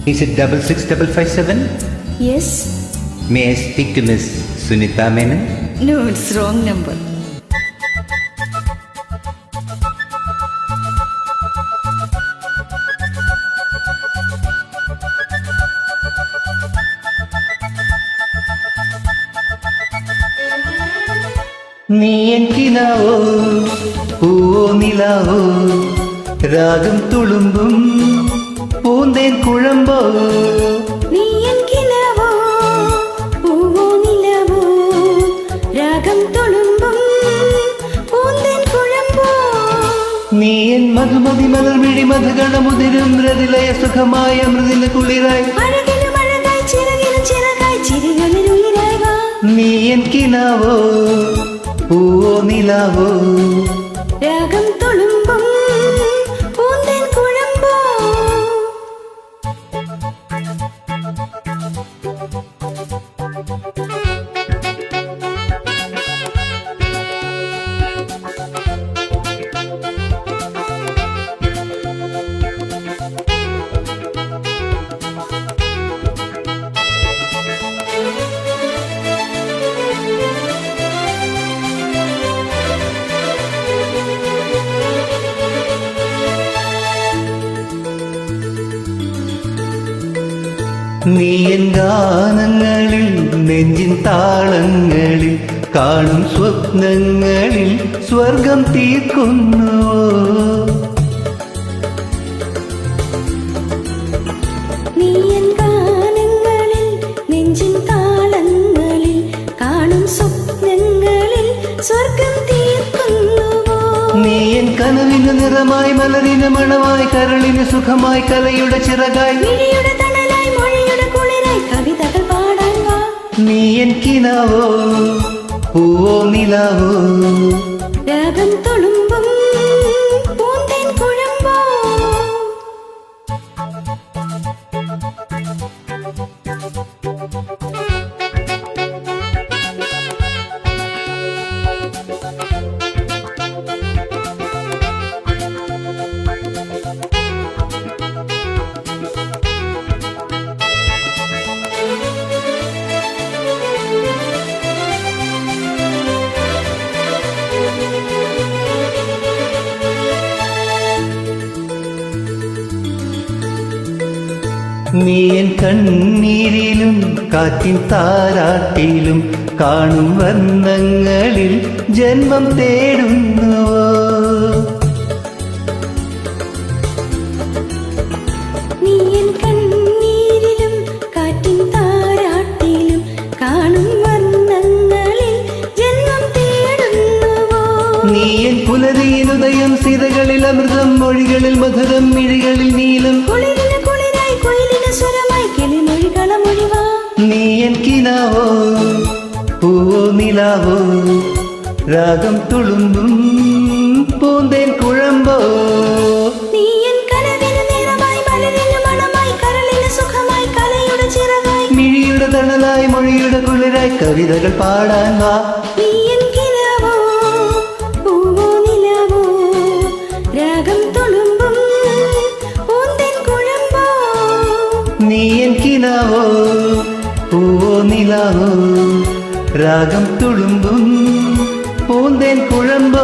Is it 66557? Yes. May I speak to Miss Sunita Menon? No, it's wrong number. നീ എനിക്കിനാവോ പൂവോ നിലാവോ രാഗം തുളുമ്പും പൂന്തേൻ കുഴമ്പോ നീ എനിക്കിനാവോ പൂവോ നിലാവോ രാഗം തുളുമ്പും പൂന്തേൻ കുഴമ്പോ നീ എൻ മധുമതി മലർമിഴി മധുഗണമുതിരും മൃദുലയ സുഖമായ മൃദുല കുളിരായി അഴകിലും അഴകായി ചിറകിലും ചിറകായി ചിരികളിൽ ഉയിരായി വാ നീ എനിക്കിനാവോ പൂവോ നിലാവോ രാഗം തുളുമ്പും പൂന്തേൻ കുഴമ്പോ നീ എൻ ഗാനങ്ങളിൽ നെഞ്ചിൻ താളങ്ങളിൽ കാണും സ്വപ്നങ്ങളിൽ സ്വർഗം തീർക്കുന്നുവോ നീ എൻ ഗാനങ്ങളിൽ നെഞ്ചിൻ താളങ്ങളിൽ കാണും സ്വപ്നങ്ങളിൽ സ്വർഗം തീർക്കുന്നുവോ നീ എൻ കനവിന് നിറമായി മലരിന് മണമായി കരളിന് സുഖമായി കലയുടെ ചിറകായി മിഴിയുടെ തണലായി മൊഴിയുടെ കുളിരായി കവിതകൾ പാടാൻ വാ നീ എൻ കിനാവോ പൂവോ നിലാവോ രാഗം തുളുമ്പും പൂന്തേൻ കുഴമ്പോ നീ എൻ കണ്ണീരിലും കാറ്റിൻ താരാട്ടിലും കാണും വർണ്ണങ്ങളിൽ ജന്മം തേടുന്നുവോ നീ എൻ കണ്ണീരിലും കാറ്റിൻ താരാട്ടിലും കാണും വർണ്ണങ്ങളിൽ ജന്മം തേടുന്നുവോ നീ എൻ പുലരിയിലുദയം സീതകളിൽ അമൃതം മൊഴികളിൽ മധുരം മിഴികളിൽ നീലം കുളിരിന് കുളിരായി കുയിലിന് സ്വരമായി കിളിമൊഴി കളമൊഴി വാ നീ എൻ കിനാവോ പൂവോ നിലാവോ രാഗം തുളുമ്പും പൂന്തേൻ കുഴമ്പോ നീ എൻ കനവിന് നിറമായി മലരിന് മണമായി കരളിന് സുഖമായി കലയുടെ ചിറകായി മിഴിയുടെ തണലായി മൊഴിയുടെ കുളിരായി കവിതകൾ പാടാൻ വാ നീ എൻ കിനാവോ പൂവോ നിലാവോ രാഗം തുളുമ്പും പൂന്തേൻ കുഴമ്പോ നീ എൻ കിനാവോ പൂവോ നിലാവോ രാഗം തുളുമ്പും പൂന്തേൻ കുഴമ്പോ